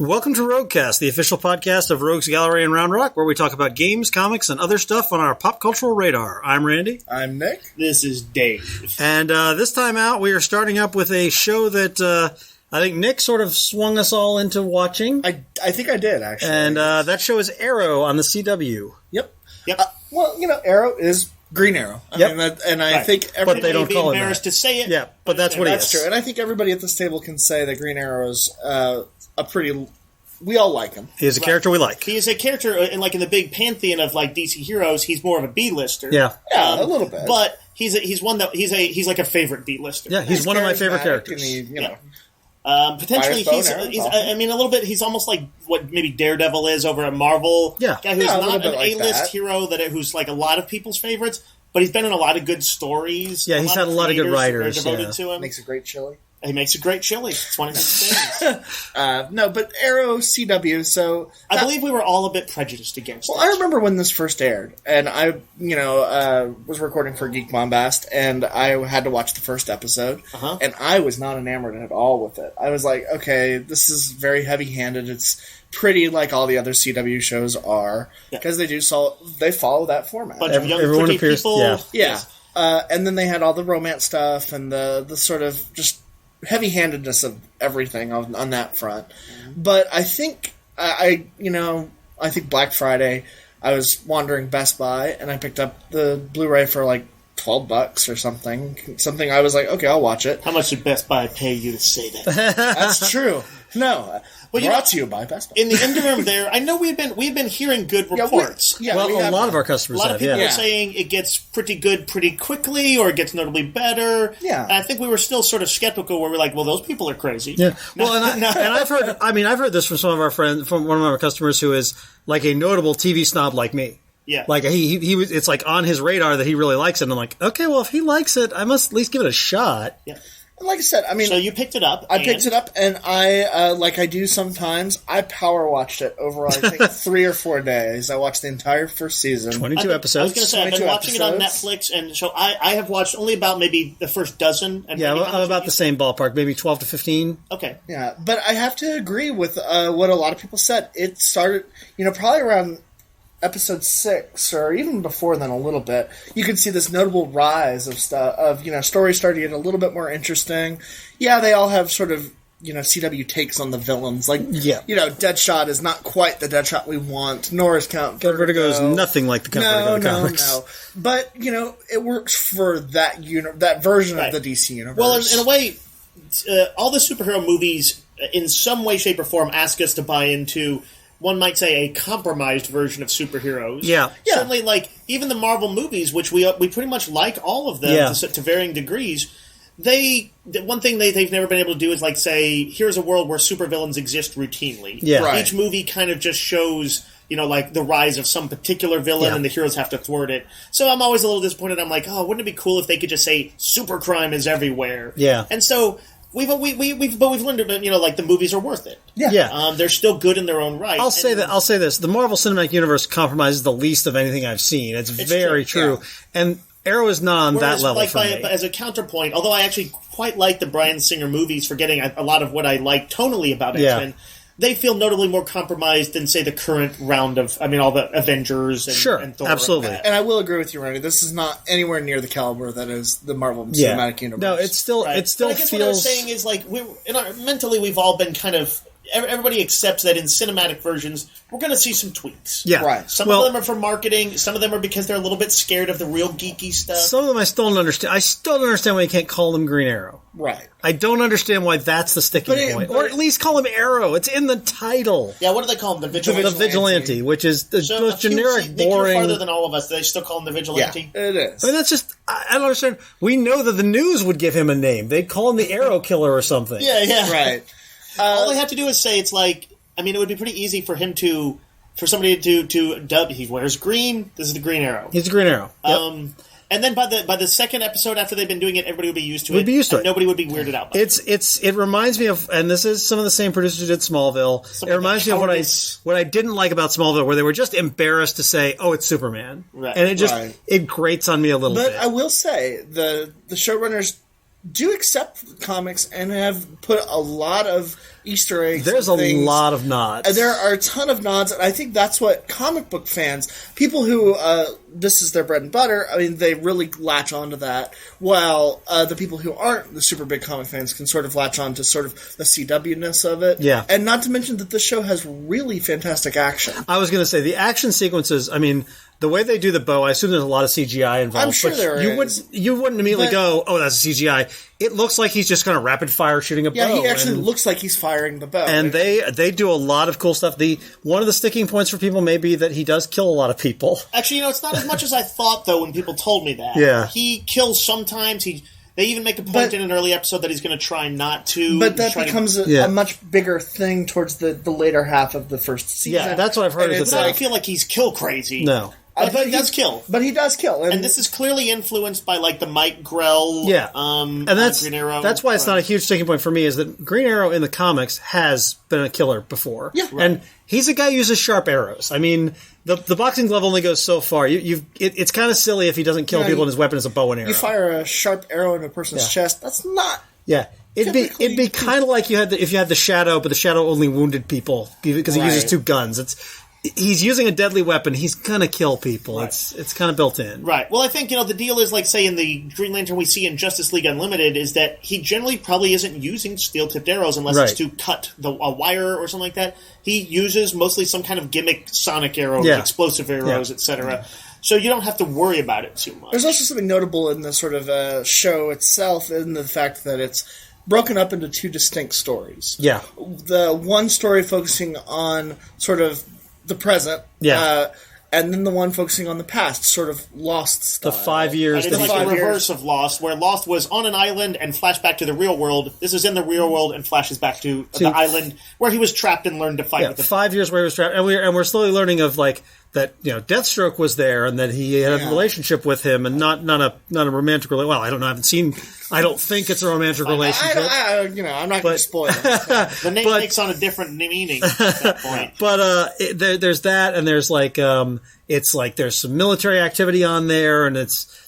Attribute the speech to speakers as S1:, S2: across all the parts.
S1: Welcome to Roguecast, the official podcast of Rogues Gallery and Round Rock, where we talk about games, comics, and other stuff on our pop cultural radar. I'm Randy.
S2: I'm Nick.
S3: This is Dave.
S1: And this time out, we are starting up with a show that I think Nick sort of swung us all into watching.
S2: I think I did, actually.
S1: And that show is Arrow on the CW.
S2: Yep.
S3: Well,
S2: Arrow is Green Arrow. I think everybody...
S1: But they don't call him
S3: embarrassed to say it.
S1: Yeah, but that's what he is.
S2: That's true. And I think everybody at this table can say that Green Arrow is a pretty... We all like him.
S1: He is a character we like.
S3: He is a character, in the big pantheon of DC heroes. He's more of a B-lister.
S1: Yeah,
S2: a little bit.
S3: But he's like a favorite B-lister.
S1: Yeah, he's one of my favorite characters.
S3: Potentially, he's a little bit. He's almost like what maybe Daredevil is over at Marvel.
S1: Yeah,
S3: guy who's not an A-list hero who's like a lot of people's favorites, but he's been in a lot of good stories.
S1: Yeah, he's had a lot of good writers.
S3: Devoted to him.
S2: Makes a great chili.
S3: He makes a great chili. It's one of his things.
S2: No, but Arrow CW. So
S3: I believe we were all a bit prejudiced against.
S2: Well, I remember when this first aired, and I, was recording for Geek Bombast, and I had to watch the first episode, and I was not enamored at all with it. I was like, okay, this is very heavy-handed. It's pretty like all the other CW shows are because they follow that format.
S3: Bunch of young, pretty people.
S2: Yeah. And then they had all the romance stuff and the sort of just heavy-handedness of everything on that front. But I think I think Black Friday I was wandering Best Buy and I picked up the Blu-ray for like $12 or something I was like, okay, I'll watch it.
S3: How much did Best Buy pay you to say that?
S2: That's true. No. Brought to you by Best Buy.
S3: In the interim there, I know we've been hearing good reports.
S1: A lot of our customers
S3: have. A lot of people are saying it gets pretty good pretty quickly, or it gets notably better.
S2: Yeah.
S3: And I think we were still sort of skeptical where we're like, well, those people are crazy.
S1: Yeah. Well, and I've heard this from some of our friends, from one of our customers who is like a notable TV snob like me.
S3: Yeah.
S1: Like he was, it's like on his radar that he really likes it. And I'm like, okay, well, if he likes it, I must at least give it a shot.
S3: Yeah.
S2: Like I said,
S3: so you picked it up.
S2: I picked it up, and I, like I do sometimes, I power watched it over, I think, 3 or 4 days. I watched the entire first season.
S1: 22 episodes.
S3: I was going to say, I've been watching it on Netflix, and so I have watched only about maybe the first dozen. And
S1: I'm about the same ballpark, maybe 12 to 15.
S3: Okay.
S2: Yeah, but I have to agree with what a lot of people said. It started, probably around episode 6, or even before then a little bit, you could see this notable rise of stuff, of, stories starting to get a little bit more interesting. Yeah, they all have sort of, CW takes on the villains. Like, Deadshot is not quite the Deadshot we want, nor is Count
S1: Vertigo is nothing like the Count Vertigo comics.
S2: No. But, it works for that that version of the DC universe.
S3: Well, in a way, all the superhero movies, in some way, shape, or form, ask us to buy into, one might say, a compromised version of superheroes.
S1: Yeah.
S3: Certainly, like, even the Marvel movies, which we pretty much like all of them to varying degrees, one thing they've never been able to do is, like, say, here's a world where supervillains exist routinely.
S1: Yeah. Right.
S3: Each movie kind of just shows, like, the rise of some particular villain, and the heroes have to thwart it. So I'm always a little disappointed. I'm like, oh, wouldn't it be cool if they could just say, supercrime is everywhere?
S1: Yeah.
S3: And so... We've learned that like the movies are worth it.
S1: Yeah.
S3: They're still good in their own right.
S1: I'll say this: the Marvel Cinematic Universe compromises the least of anything I've seen. It's very true. Yeah. And Arrow is not on that level for me.
S3: As a counterpoint, although I actually quite like the Bryan Singer movies for getting a lot of what I like tonally about X-Men. They feel notably more compromised than, say, the current round of, all the Avengers and Thor.
S1: Absolutely.
S2: And I will agree with you, Randy. This is not anywhere near the caliber that is the Marvel Cinematic Universe.
S1: No, it still
S3: I guess
S1: feels...
S3: what I was saying is, like, mentally we've all been kind of... Everybody accepts that in cinematic versions, we're going to see some tweaks.
S1: Yeah.
S2: Right.
S3: Some of them are for marketing. Some of them are because they're a little bit scared of the real geeky stuff.
S1: Some of them I still don't understand. I still don't understand why you can't call them Green Arrow.
S2: Right.
S1: I don't understand why that's the sticking point. Or at least call him Arrow. It's in the title.
S3: Yeah, what do they call him? The Vigilante?
S1: The Vigilante, which is the most generic, boring...
S3: You're farther than all of us. Do they still call him the Vigilante?
S2: Yeah, it is.
S1: That's just... I don't understand. We know that the news would give him a name. They'd call him the Arrow Killer or something.
S3: Yeah.
S2: Right.
S3: All they have to do is say, it's like... it would be pretty easy for him for somebody to dub. He wears green. This is the Green Arrow.
S1: He's the Green Arrow. Yep.
S3: And then by the second episode after they've been doing it, everybody would be used to it.
S1: Would be used to it.
S3: Nobody would be weirded out by it.
S1: It reminds me of, and this is some of the same producers who did Smallville. It reminds me of what I didn't like about Smallville, where they were just embarrassed to say, "Oh, it's Superman,"
S3: right.
S1: And it just it grates on me a little bit.
S2: But I will say the showrunners do accept comics and have put a lot of Easter eggs.
S1: There's a lot of nods.
S2: There are a ton of nods, and I think that's what comic book fans, people who this is their bread and butter, I mean, they really latch onto that, while the people who aren't the super big comic fans can sort of latch on to sort of the CW-ness of it.
S1: Yeah.
S2: And not to mention that this show has really fantastic action.
S1: I was going to say, the action sequences, I mean, the way they do the bow, I assume there's a lot of CGI involved.
S2: I'm sure there is.
S1: You wouldn't immediately go, oh, that's CGI. It looks like he's just kind of rapid fire shooting a bow.
S2: Yeah, he actually looks like he's firing the bow.
S1: And they do a lot of cool stuff. One of the sticking points for people may be that he does kill a lot of people.
S3: Actually, it's not as much as I thought, though, when people told me that.
S1: Yeah.
S3: He kills sometimes. They even make a point in an early episode that he's going to try not to.
S2: But that becomes a much bigger thing towards the later half of the first season.
S1: Yeah, that's what I've heard.
S3: I don't feel like he's kill crazy.
S1: No.
S3: But he does kill.
S2: But he does kill.
S3: And this is clearly influenced by, like, the Mike Grell
S1: and that's,
S3: Green Arrow.
S1: That's why it's not a huge sticking point for me, is that Green Arrow in the comics has been a killer before.
S2: Yeah.
S1: Right. And he's a guy who uses sharp arrows. I mean, the boxing glove only goes so far. It's kind of silly if he doesn't kill people and his weapon is a bow and arrow.
S2: You fire a sharp arrow in a person's chest, that's not...
S1: Yeah. It'd be kind of like if you had the Shadow, but the Shadow only wounded people because he uses two guns. He's using a deadly weapon. He's gonna kill people. Right. It's kind of built in.
S3: Right. Well, I think the deal is, like, say in the Green Lantern we see in Justice League Unlimited, is that he generally probably isn't using steel-tipped arrows unless it's to cut a wire or something like that. He uses mostly some kind of gimmick sonic arrows, explosive arrows, etc. So you don't have to worry about it too much.
S2: There's also something notable in the sort of show itself, in the fact that it's broken up into two distinct stories.
S1: Yeah.
S2: The one story focusing on sort of the present, and then the one focusing on the past, sort of Lost style.
S1: The 5 years.
S3: It's like the reverse of Lost, where Lost was on an island and flashed back to the real world. This is in the real world and flashes back to the island where he was trapped and learned to fight with them.
S1: 5 years where he was trapped, and we're slowly learning of, like, that Deathstroke was there and that he had a relationship with him, and not a romantic relationship. Well, I don't know. I don't think it's a romantic relationship.
S2: I'm not going to spoil it.
S3: The name takes on a different meaning at that point.
S1: But there's that, and there's like it's like there's some military activity on there, and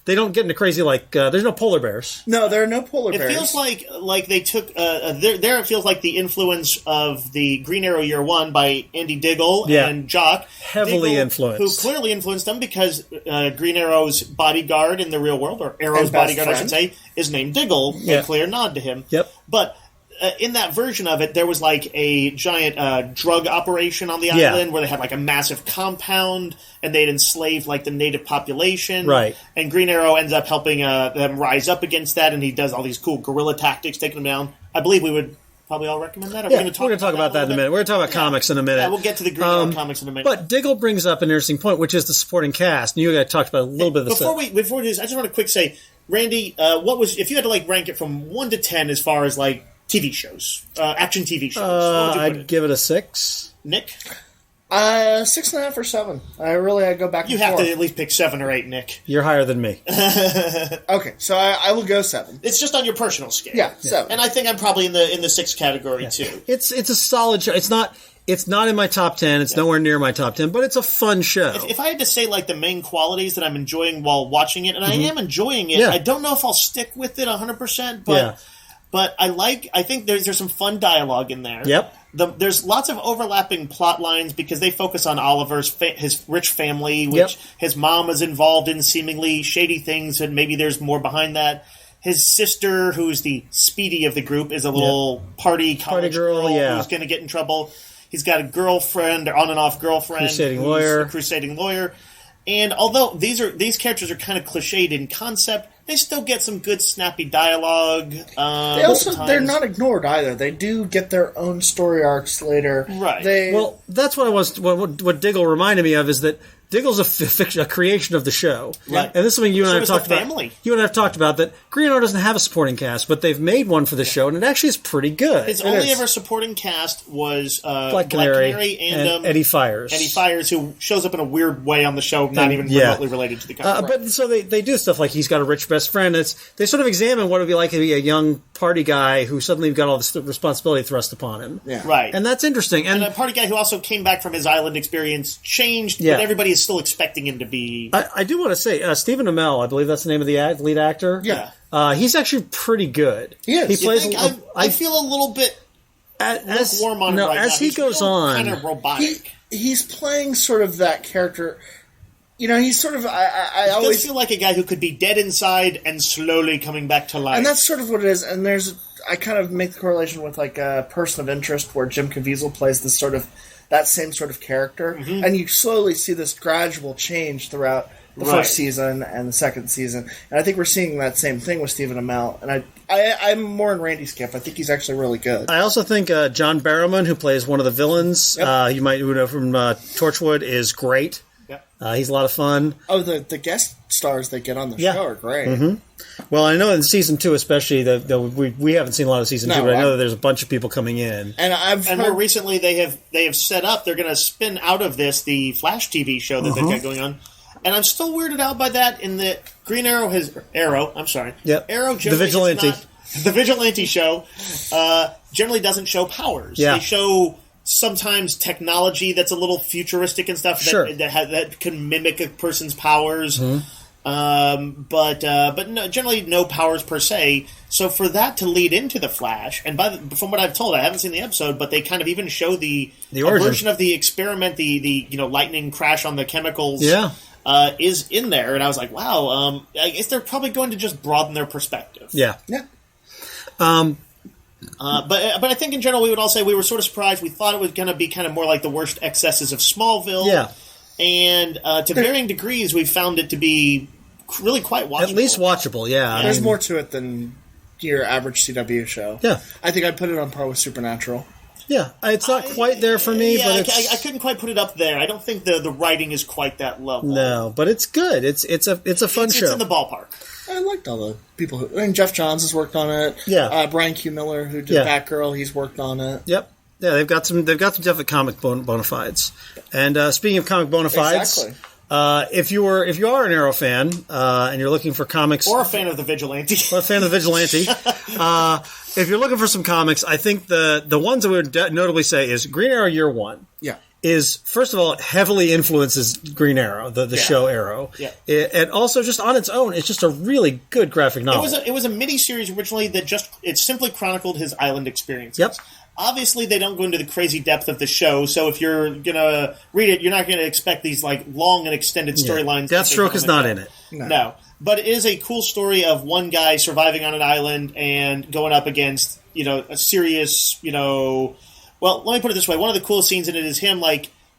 S1: they don't get into crazy there's no polar bears.
S2: No, there are no polar bears.
S3: It feels like they took there. It feels like the influence of the Green Arrow Year One by Andy Diggle and Jock,
S1: heavily influenced,
S3: who clearly influenced them because Green Arrow's bodyguard in the real world, or Arrow's bodyguard, I should say, is named Diggle. A clear nod to him.
S1: Yep.
S3: But in that version of it, there was like a giant drug operation on the island where they had like a massive compound and they'd enslaved like the native population.
S1: Right.
S3: And Green Arrow ends up helping them rise up against that, and he does all these cool guerrilla tactics, taking them down. I believe we would probably all recommend that.
S1: We're going to talk about that in a minute. We're going to talk about comics in a minute.
S3: Yeah, we'll get to the Green Arrow comics in a minute.
S1: But Diggle brings up an interesting point, which is the supporting cast. And you guys talked about a little bit of this.
S3: Before we do this, I just want to quick say, Randy, what was, if you had to like rank it from 1 to 10 as far as like TV shows, action TV shows, what would you put
S1: I'd give it a 6.
S3: Nick?
S2: 6.5 or 7. I go back.
S3: You have to at least pick 7 or 8, Nick.
S1: You're higher than me.
S2: Okay, so I will go 7.
S3: It's just on your personal scale.
S2: Yeah, 7.
S3: And I think I'm probably in the 6 category too.
S1: It's a solid show. It's not in my top 10. It's nowhere near my top 10, but it's a fun show.
S3: If I had to say like the main qualities that I'm enjoying while watching it, and I am enjoying it, I don't know if I'll stick with it 100%, but I think there's some fun dialogue in there.
S1: Yep.
S3: There's lots of overlapping plot lines because they focus on Oliver's his rich family, which his mom is involved in seemingly shady things, and maybe there's more behind that. His sister, who's the Speedy of the group, is a little party college girl who's going to get in trouble. He's got a girlfriend, or on and off girlfriend,
S1: crusading
S3: lawyer. And although these characters are kind of cliched in concept, they still get some good snappy dialogue.
S2: They're not ignored either. They do get their own story arcs later.
S3: Right.
S1: Well, that's what Diggle reminded me of, is that Diggle's a creation of the show.
S3: Right.
S1: And this is something you and I have talked about.
S3: Family.
S1: You and I have talked about that Green Arrow doesn't have a supporting cast, but they've made one for the show, and it actually is pretty good.
S3: His only ever supporting cast was
S1: Black Canary and Eddie Fires.
S3: Eddie Fires, who shows up in a weird way on the show, not even remotely related to the comic.
S1: But so they do stuff like he's got a rich best friend. They sort of examine what it would be like to be a young party guy who suddenly got all this responsibility thrust upon him.
S2: Yeah.
S3: Right.
S1: And that's interesting.
S3: And a party guy who also came back from his island experience, changed, but everybody is still expecting him to be...
S1: I do want to say, Stephen Amell, I believe that's the name of the lead actor.
S2: Yeah.
S1: He's actually pretty good.
S2: He is.
S3: He plays... I feel a little bit lukewarm on him right now.
S1: As he goes on...
S3: kind of robotic.
S2: He's playing sort of that character... You know, he's sort of... I always
S3: feel like a guy who could be dead inside and slowly coming back to life.
S2: And that's sort of what it is. And I kind of make the correlation with like a Person of Interest, where Jim Caviezel plays this sort of that same sort of character, and you slowly see this gradual change throughout the first season and the second season. And I think we're seeing that same thing with Stephen Amell. And I'm more in Randy's camp. I think he's actually really good.
S1: I also think John Barrowman, who plays one of the villains, you might know from Torchwood, is great. He's a lot of fun.
S2: Oh, the guest stars they get on the show are great.
S1: Mm-hmm. Well, I know in season 2 especially, we haven't seen a lot of season 2, but I know that there's a bunch of people coming in.
S3: And more recently, they have set up, they're going to spin out of this the Flash TV show that they've got going on. And I'm still weirded out by that in that Green Arrow Arrow
S1: the Vigilante.
S3: The Vigilante show generally doesn't show powers.
S1: Yeah.
S3: They show... sometimes technology that's a little futuristic and stuff that can mimic a person's powers, but no, generally no powers per se. So for that to lead into the Flash, and from what I've told, I haven't seen the episode, but they kind of even show the version of the experiment, the lightning crash on the chemicals, is in there, and I was like, wow, I guess they're probably going to just broaden their perspective.
S1: Yeah.
S3: But I think in general we would all say we were sort of surprised. We thought it was going to be kind of more like the worst excesses of Smallville.
S1: Yeah.
S3: And to varying degrees, we found it to be really quite watchable.
S1: At least watchable, yeah.
S2: There's more to it than your average CW show.
S1: Yeah.
S2: I think I'd put it on par with Supernatural.
S1: Yeah, it's not quite there for me, but it's...
S3: I couldn't quite put it up there. I don't think the writing is quite that level.
S1: No, but it's good. It's a fun show.
S3: It's in the ballpark.
S2: I liked all the people who... I mean, Jeff Johns has worked on it.
S1: Yeah.
S2: Brian Q. Miller, who did Batgirl, he's worked on it.
S1: Yep. Yeah, they've got some definite comic bona fides. And speaking of comic bona fides...
S2: Exactly.
S1: If you are an Arrow fan and you're looking for comics,
S3: or a fan of the Vigilante,
S1: if you're looking for some comics, I think the ones I would notably say is Green Arrow Year One.
S2: Yeah,
S1: is first of all it heavily influences Green Arrow, the show Arrow.
S3: Yeah,
S1: and also just on its own, it's just a really good graphic novel.
S3: It was a miniseries originally that it simply chronicled his island experiences.
S1: Yep.
S3: Obviously, they don't go into the crazy depth of the show, so if you're going to read it, you're not going to expect these like long and extended storylines.
S1: Deathstroke is not in it.
S3: No. But it is a cool story of one guy surviving on an island and going up against, a serious, well, let me put it this way. One of the coolest scenes in it is him,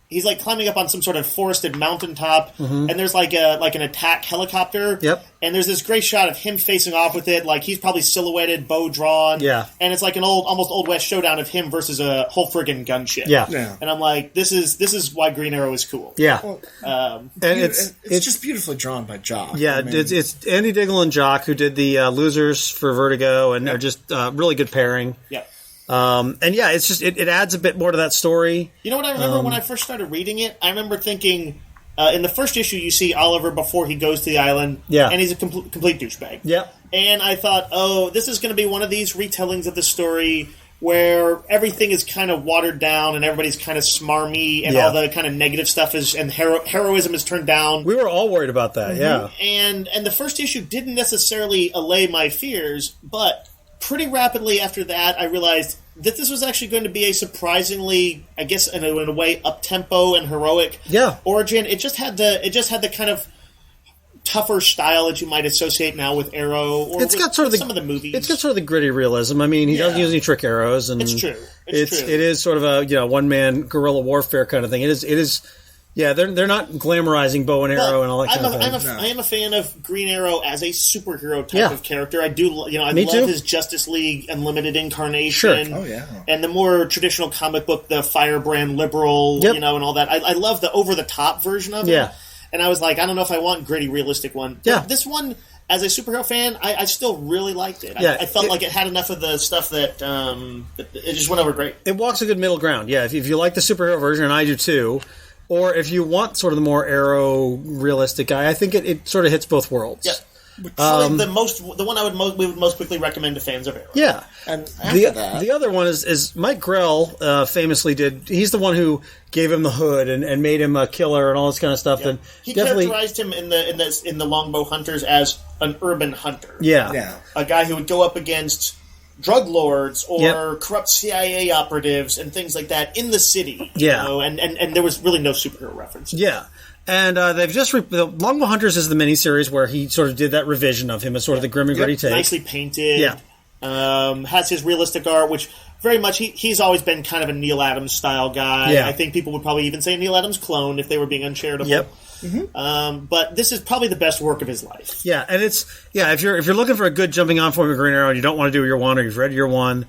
S3: he's climbing up on some sort of forested mountaintop, and there's an attack helicopter.
S1: Yep.
S3: And there's this great shot of him facing off with it, he's probably silhouetted, bow drawn.
S1: Yeah.
S3: And it's like an almost Old West showdown of him versus a whole friggin' gunship.
S1: Yeah.
S3: And I'm like, this is why Green Arrow is cool.
S1: Yeah.
S2: And it's just beautifully drawn by Jock.
S1: Yeah, it's Andy Diggle and Jock who did the Losers for Vertigo, and are just really good pairing.
S3: Yeah.
S1: And it's just it adds a bit more to that story.
S3: You know what I remember when I first started reading it? I remember thinking in the first issue you see Oliver before he goes to the island, and he's a complete douchebag.
S1: Yeah,
S3: and I thought, this is going to be one of these retellings of the story where everything is kind of watered down and everybody's kind of smarmy and all the kind of negative stuff and heroism is turned down.
S1: We were all worried about that,
S3: And the first issue didn't necessarily allay my fears, but pretty rapidly after that, I realized that this was actually going to be a surprisingly, I guess, in a way, up-tempo and heroic origin. It just had the kind of tougher style that you might associate now with Arrow or some of the movies.
S1: It's got sort of the gritty realism. I mean, he doesn't use any trick arrows, and
S3: it's true.
S1: It is sort of a one-man guerrilla warfare kind of thing. It is. Yeah, they're not glamorizing bow and arrow and all that kind of thing.
S3: I am a fan of Green Arrow as a superhero type of character. I do, I love his Justice League Unlimited incarnation.
S1: Sure.
S2: Oh, yeah.
S3: And the more traditional comic book, the firebrand liberal, and all that. I love the over-the-top version of it.
S1: Yeah.
S3: And I was like, I don't know if I want gritty, realistic one.
S1: Yeah.
S3: But this one, as a superhero fan, I still really liked it.
S1: Yeah,
S3: I felt like it had enough of the stuff that it just went over great.
S1: It walks a good middle ground. Yeah, if you like the superhero version, and I do too, or if you want sort of the more Arrow realistic guy, I think it sort of hits both worlds.
S3: Yeah. Probably the one we would most quickly recommend to fans of Arrow.
S1: Yeah.
S2: And after
S1: the other one is Mike Grell famously he's the one who gave him the hood and made him a killer and all this kind of stuff. Yeah. And
S3: he characterized him in the Longbow Hunters as an urban hunter.
S1: Yeah.
S3: A guy who would go up against drug lords or corrupt CIA operatives and things like that in the city. And there was really no superhero reference.
S1: Yeah. And they've just... Longbow Hunters is the miniseries where he sort of did that revision of him as sort of the grim and gritty take.
S3: Nicely painted. Yeah. Has his realistic art, which very much... He's always been kind of a Neil Adams style guy. Yeah. I think people would probably even say a Neil Adams clone if they were being uncharitable.
S1: Yep.
S2: Mm-hmm.
S3: But this is probably the best work of his life.
S1: Yeah, and if you're looking for a good jumping on point with Green Arrow and you don't want to do year one or you've read year one,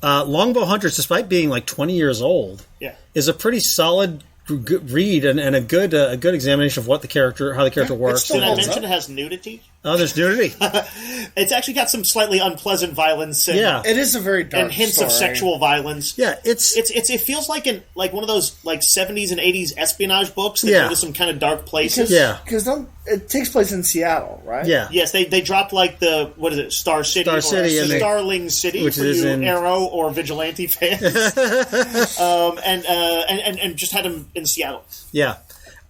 S1: Longbow Hunters, despite being like 20 years old, is a pretty solid read and a good examination of how the character works.
S3: Did I mention it has nudity?
S1: Oh, there's nudity.
S3: It's actually got some slightly unpleasant violence. And,
S2: it is a very dark
S3: and hints
S2: story.
S3: of sexual violence.
S1: Yeah,
S3: it feels like one of those like 70s and 80s espionage books that go to some kind of dark places.
S2: Because it takes place in Seattle, right?
S1: Yeah.
S3: Yes, they dropped like Star City or Starling City
S1: which
S3: for you Arrow or Vigilante fans, and just had them in Seattle.
S1: Yeah.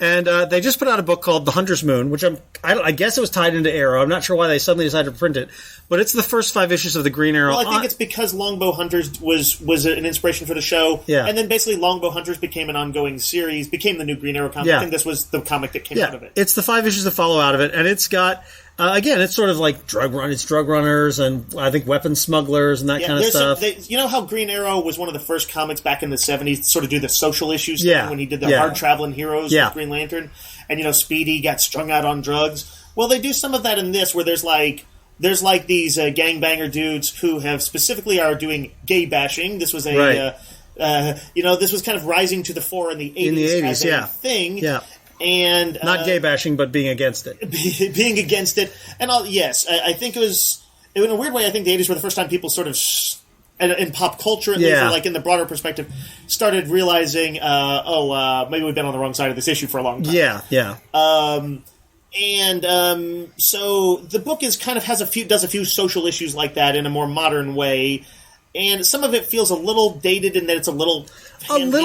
S1: And they just put out a book called The Hunter's Moon, which I guess it was tied into Arrow. I'm not sure why they suddenly decided to print it, but it's the first 5 issues of the Green Arrow.
S3: Well, I think it's because Longbow Hunters was an inspiration for the show, and then basically Longbow Hunters became an ongoing series, became the new Green Arrow comic, and this was the comic that came out of it.
S1: It's the 5 issues that follow out of it, and it's got... again, it's sort of like drug runners and I think weapon smugglers and that kind of stuff.
S3: You know how Green Arrow was one of the first comics back in the 70s to sort of do the social issues thing when he did the hard traveling heroes with Green Lantern, and Speedy got strung out on drugs. Well, they do some of that in this, where there's like these gangbanger dudes who have specifically are doing gay bashing. This was this was kind of rising to the fore in the 80s as a thing. Yeah. And
S1: not gay bashing, but being against it.
S3: Being against it, and I think it was in a weird way. I think the 80s were the first time people sort of, in pop culture, at least, or like in the broader perspective, started realizing, maybe we've been on the wrong side of this issue for a long time.
S1: Yeah.
S3: So the book does a few social issues like that in a more modern way. And some of it feels a little dated in that it's a little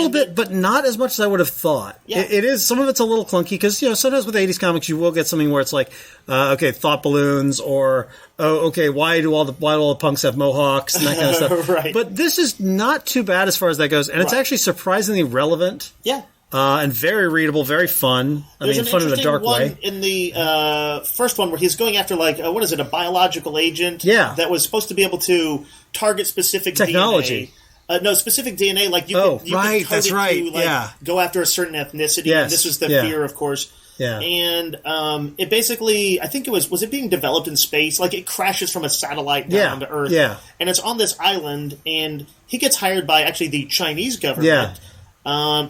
S1: bit, but not as much as I would have thought. Yeah. It is. Some of it's a little clunky because sometimes with 80s comics you will get something where it's like, thought balloons, or why do all the punks have mohawks and that kind of stuff.
S3: Right.
S1: But this is not too bad as far as that goes, and it's actually surprisingly relevant.
S3: Yeah.
S1: And very readable, very fun. Fun in a dark way.
S3: In the first one, where he's going after a biological agent that was supposed to be able to target specific
S1: technology.
S3: DNA. Specific DNA. Like you can code it to go after a certain ethnicity.
S1: Yes.
S3: And this was the fear, of course.
S1: Yeah.
S3: And it basically, I think it was it being developed in space? Like it crashes from a satellite down to Earth.
S1: Yeah.
S3: And it's on this island, and he gets hired by actually the Chinese government.
S1: Yeah.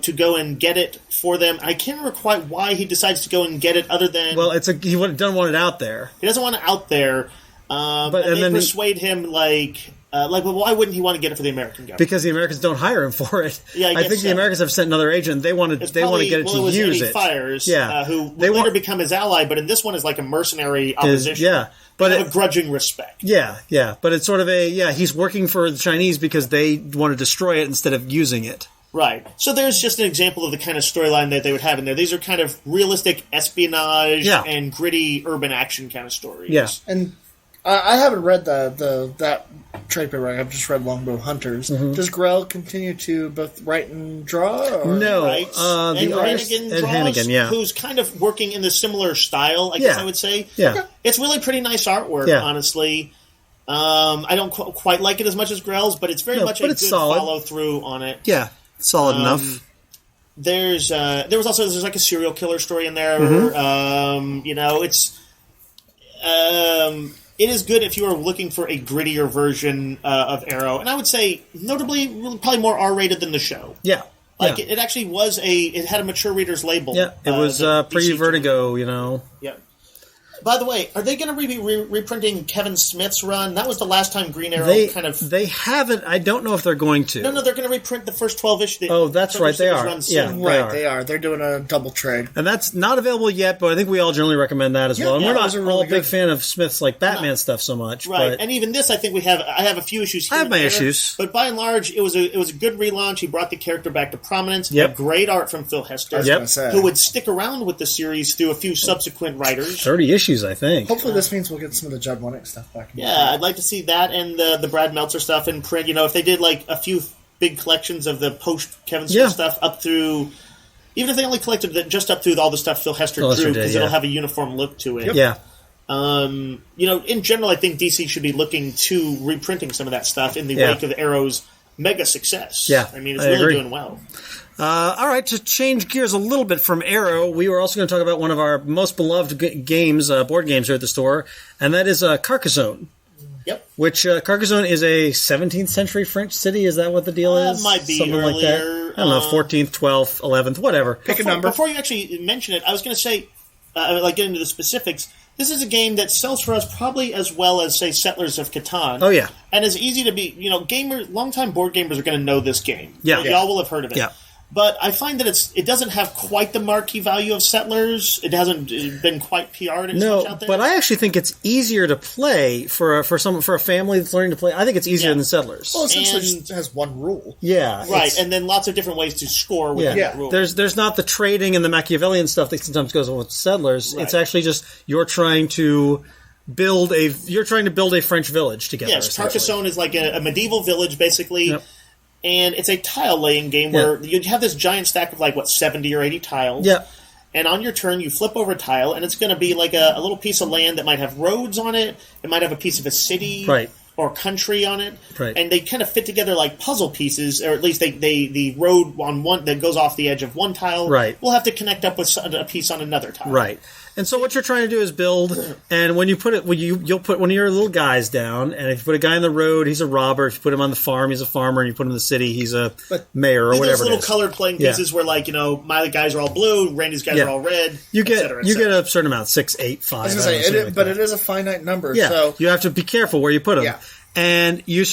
S3: To go and get it for them. I can't remember quite why he decides to go and get it, other than...
S1: Well, he doesn't want it out there.
S3: He doesn't want it out there. And they persuade him, well, why wouldn't he want to get it for the American government?
S1: Because the Americans don't hire him for it.
S3: Yeah, I think
S1: the Americans have sent another agent. They want to get it to use it.
S3: Fires, who would later become his ally, but in this one is like a mercenary opposition. But a grudging respect.
S1: Yeah. But it's sort of he's working for the Chinese because they want to destroy it instead of using it.
S3: Right. So there's just an example of the kind of storyline that they would have in there. These are kind of realistic espionage and gritty urban action kind of stories.
S1: Yeah.
S2: And I haven't read that trade paperback. I've just read Longbow Hunters. Mm-hmm. Does Grell continue to both write and draw? Or?
S1: No.
S3: The artist Ed Hannigan, who's kind of working in the similar style, I guess I would say.
S1: Yeah. Okay.
S3: It's really pretty nice artwork, honestly. I don't quite like it as much as Grell's, but it's very much a good follow-through on it.
S1: Yeah. Solid enough.
S3: There's like a serial killer story in there.
S1: Mm-hmm.
S3: It is good if you are looking for a grittier version of Arrow, and I would say notably probably more R-rated than the show.
S1: Yeah.
S3: It actually was it had a mature reader's label.
S1: Yeah, it was pre-Vertigo,
S3: Yeah. By the way, are they going to be reprinting Kevin Smith's run? That was the last time Green Arrow
S1: They haven't. I don't know if they're going to.
S3: No, they're going to reprint the first 12 issues.
S1: Oh, that's right, they are.
S2: Yeah, right, they are. They're doing a double trade.
S1: And that's not available yet, but I think we all generally recommend that as well. And we're not all a big fan of Smith's Batman stuff so much.
S3: Right,
S1: but
S3: and even this, I think I have a few issues here.
S1: I have my issues.
S3: But by and large, it was a good relaunch. He brought the character back to prominence.
S1: Yep.
S3: Great art from Phil Hester, who would stick around with the series through a few subsequent writers.
S1: 30 issues, I think.
S2: Hopefully this means we'll get some of the Judd Winnick stuff back.
S3: I'd like to see that and the Brad Meltzer stuff in print. If they did a few big collections of the post-Kevin Smith stuff up through... Even if they only collected just up through all the stuff Phil Hester drew, because it'll have a uniform look to it.
S1: Yep.
S3: Yeah. In general, I think DC should be looking to reprinting some of that stuff in the wake of Arrow's mega success.
S1: Yeah,
S3: I mean, it's really doing well.
S1: All right, to change gears a little bit from Arrow, we were also going to talk about one of our most beloved games, board games here at the store, and that is Carcassonne.
S3: Yep.
S1: Which Carcassonne is a 17th century French city. Is that what the deal is?
S3: Might be
S1: something
S3: earlier.
S1: Like that. I don't know, 14th, 12th, 11th, whatever.
S2: Pick a number.
S3: Before you actually mention it, I was going to say, get into the specifics. This is a game that sells for us probably as well as, say, Settlers of Catan.
S1: Oh, yeah.
S3: And is easy to be, longtime board gamers are going to know this game.
S1: Yeah.
S3: Y'all will have heard of it.
S1: Yeah.
S3: But I find that it doesn't have quite the marquee value of Settlers. It hasn't been quite PR'd as much out there.
S1: But I actually think it's easier to play for a family that's learning to play. I think it's easier than Settlers.
S2: Well, essentially it just has one rule.
S1: Yeah.
S3: Right, and then lots of different ways to score within that rule.
S1: There's not the trading and the Machiavellian stuff that sometimes goes on with Settlers. Right. It's actually just you're trying to build a French village together.
S3: Yes, Carcassonne is like a medieval village, basically. Yep. And it's a tile-laying game where you have this giant stack of 70 or 80 tiles.
S1: Yeah.
S3: And on your turn, you flip over a tile, and it's going to be like a little piece of land that might have roads on it. It might have a piece of a city or country on it.
S1: Right.
S3: And they kind of fit together like puzzle pieces, or at least the road on one that goes off the edge of one tile will have to connect up with a piece on another tile.
S1: Right. And so what you're trying to do is build, and when you put it, you'll put one of your little guys down, and if you put a guy on the road, he's a robber. If you put him on the farm, he's a farmer, and you put him in the city, he's a mayor or whatever.
S3: Those little colored playing pieces where, my guys are all blue, Randy's guys are all red.
S1: You get a certain amount, 6, 8, 5.
S2: I was going to say, but it is a finite number.
S1: Yeah,
S2: so
S1: you have to be careful where you put them.
S2: Yeah.
S1: And you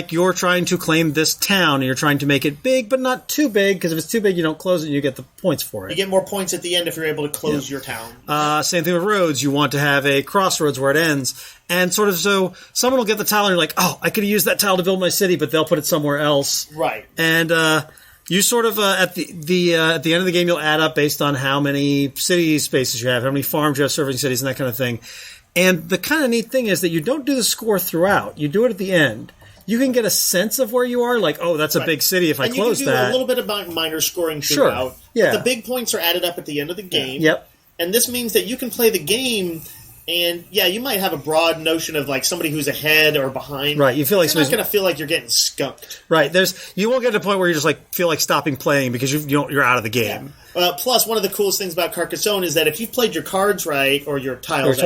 S1: you're trying to claim this town, and you're trying to make it big, but not too big, because if it's too big, you don't close it, and you get the points for it.
S3: You get more points at the end if you're able to close your town.
S1: Same thing with roads. You want to have a crossroads where it ends. And so someone will get the tile, and you're like, oh, I could have used that tile to build my city, but they'll put it somewhere else.
S3: Right.
S1: And you sort of, at the end of the game, you'll add up based on how many city spaces you have, how many farms you have serving cities, and that kind of thing. And the kind of neat thing is that you don't do the score throughout. You do it at the end. You can get a sense of where you are, like, oh, that's a big city if I close that.
S3: And you can do a little bit of minor scoring throughout.
S1: Sure. Yeah.
S3: But the big points are added up at the end of the game.
S1: Yep.
S3: And this means that you can play the game, and you might have a broad notion of somebody who's ahead or behind.
S1: Right. You feel like
S3: you're not going to feel like you're getting skunked.
S1: Right. You won't get to the point where you just feel like stopping playing because you're out of the game.
S3: Yeah. Plus, one of the coolest things about Carcassonne is that if you've played your cards right, or your tiles,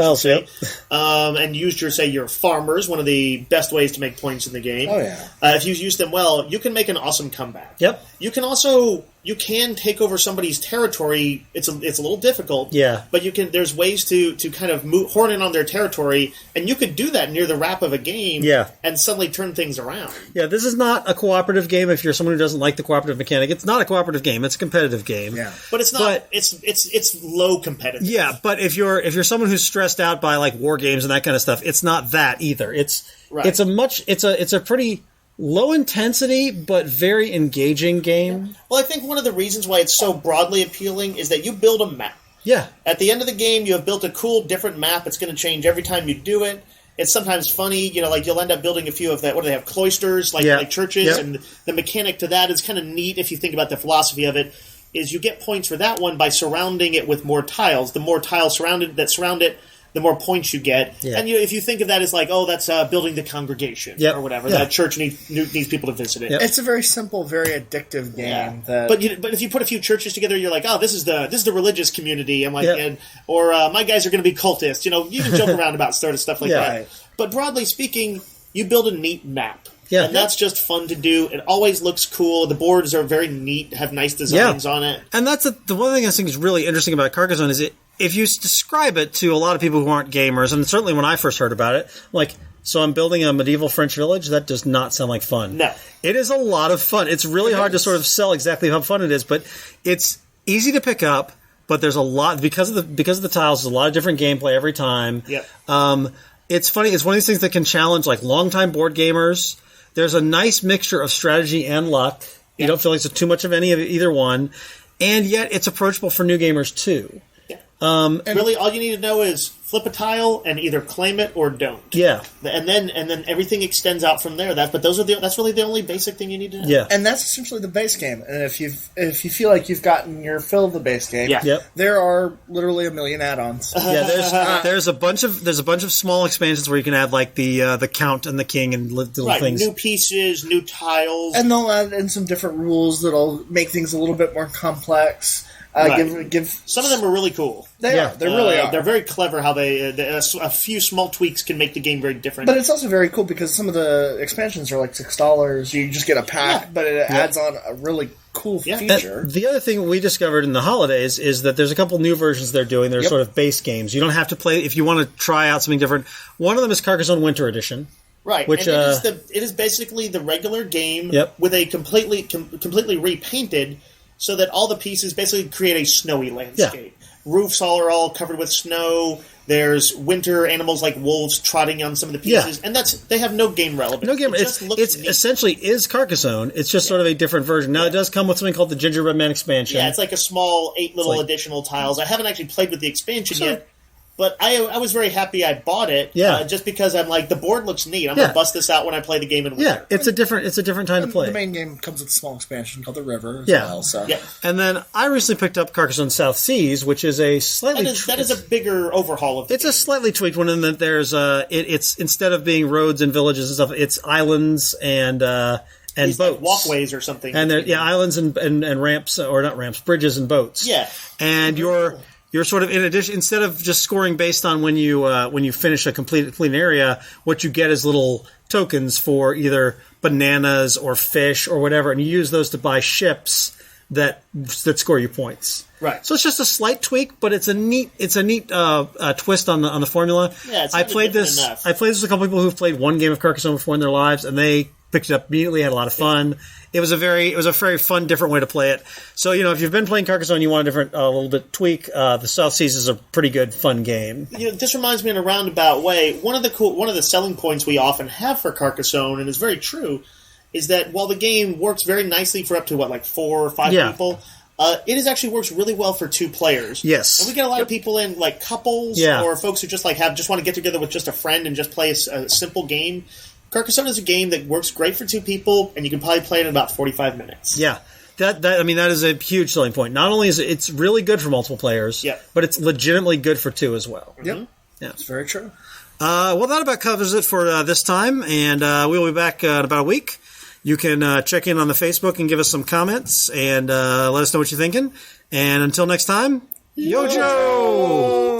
S3: and used your farmers, one of the best ways to make points in the game.
S2: Oh yeah.
S3: If you use them well, you can make an awesome comeback.
S1: Yep.
S3: You can take over somebody's territory. It's a little difficult.
S1: Yeah.
S3: But there's ways to kind of horn in on their territory, and you could do that near the wrap of a game.
S1: Yeah.
S3: And suddenly turn things around.
S1: Yeah. This is not a cooperative game. If you're someone who doesn't like the cooperative mechanic, it's not a cooperative game. It's a competitive game.
S2: Yeah.
S3: But it's not. It's low competitive.
S1: Yeah. But if you're someone who's stressed out by war games and that kind of stuff, it's not that either. It's a pretty low intensity but very engaging game.
S3: Yeah. Well, I think one of the reasons why it's so broadly appealing is that you build a map.
S1: Yeah. At
S3: the end of the game, you have built a cool, different map. It's going to change every time you do it. It's sometimes funny, you'll end up building a few of that. What do they have? Cloisters, like churches,
S1: yep.
S3: And the mechanic to that is kind of neat if you think about the philosophy of it. Is you get points for that one by surrounding it with more tiles. The more tiles surround it, the more points you get. Yeah. And if you think of that as that's building the congregation or whatever. That church needs people to visit it.
S2: Yep. It's a very simple, very addictive game.
S3: Yeah. But if you put a few churches together, you're like, oh, this is the religious community. I'm like, or my guys are going to be cultists. You can joke around about sort of stuff like that. Right. But broadly speaking, you build a neat map. Yeah. And that's just fun to do. It always looks cool. The boards are very neat, have nice designs on it.
S1: And that's the one thing I think is really interesting about Carcassonne is if you describe it to a lot of people who aren't gamers, and certainly when I first heard about it, like, so I'm building a medieval French village, that does not sound like fun.
S3: No.
S1: It is a lot of fun. It's really hard to sort of sell exactly how fun it is, but it's easy to pick up, but there's a lot, because of the tiles, there's a lot of different gameplay every time.
S3: Yep.
S1: It's funny, it's one of these things that can challenge, like, longtime board gamers. There's a nice mixture of strategy and luck. You don't feel like there's too much of any of either one. And yet, it's approachable for new gamers, too.
S3: And really, all you need to know is flip a tile and either claim it or don't.
S1: Yeah,
S3: and then everything extends out from there. That's really the only basic thing you need to know.
S1: Yeah,
S2: and that's essentially the base game. And if you feel like you've gotten your fill of the base game, there are literally a million add-ons.
S1: Yeah, there's a bunch of small expansions where you can add like the count and the king and little things,
S3: new pieces, new tiles,
S2: and they'll add in some different rules that'll make things a little bit more complex. Give
S3: some of them are really cool.
S2: They really are.
S3: They're very clever. How a few small tweaks can make the game very different.
S2: But it's also very cool because some of the expansions are like $6. You just get a pack, but it adds on a really cool feature.
S1: And the other thing we discovered in the holidays is that there's a couple new versions they're doing. They're sort of base games. You don't have to play if you want to try out something different. One of them is Carcassonne Winter Edition.
S3: Right, which it is basically the regular game with a completely repainted. So that all the pieces basically create a snowy landscape. Yeah. Roofs are all covered with snow. There's winter animals like wolves trotting on some of the pieces, and they have no game relevance.
S1: No game. It's essentially is Carcassonne. It's just sort of a different version. Now it does come with something called the Gingerbread Man expansion.
S3: Yeah, it's like a small 8 little additional tiles. I haven't actually played with the expansion yet. But I was very happy I bought it, just because I'm like, the board looks neat. I'm going to bust this out when I play the game in winter.
S1: Yeah, it's a different time to play.
S2: The main game comes with a small expansion called the River as well. So.
S3: Yeah.
S1: And then I recently picked up Carcassonne South Seas, which is a slightly...
S3: That is a bigger overhaul of the game.
S1: A slightly tweaked one in that there's... it's instead of being roads and villages and stuff, it's islands and boats.
S3: Like walkways or something.
S1: And islands and ramps, or not ramps, bridges and boats.
S3: Yeah.
S1: And you're sort of, in addition, instead of just scoring based on when you finish a complete area, what you get is little tokens for either bananas or fish or whatever, and you use those to buy ships that score you points.
S3: Right.
S1: So it's just a slight tweak, but it's a neat twist on the formula.
S3: Yeah, it's
S1: I played this with a couple people who've played one game of Carcassonne before in their lives, and they picked it up immediately, had a lot of fun. It was a very fun, different way to play it. So, if you've been playing Carcassonne and you want a little bit tweak, the South Seas is a pretty good, fun game.
S3: This reminds me in a roundabout way, one of the selling points we often have for Carcassonne, and is very true, is that while the game works very nicely for up to, 4 or 5 people, it actually works really well for 2 players.
S1: Yes.
S3: And we get a lot of people in, like couples, or folks who just want to get together with just a friend and just play a simple game. Carcassonne is a game that works great for 2 people, and you can probably play it in about 45 minutes.
S1: Yeah. That is a huge selling point. Not only is it's really good for multiple players, but it's legitimately good for 2 as well.
S2: Yep. Yeah. It's very true.
S1: Well, that about covers it for this time, and we'll be back in about a week. You can check in on the Facebook and give us some comments, and let us know what you're thinking. And until next time, Yo-Jo!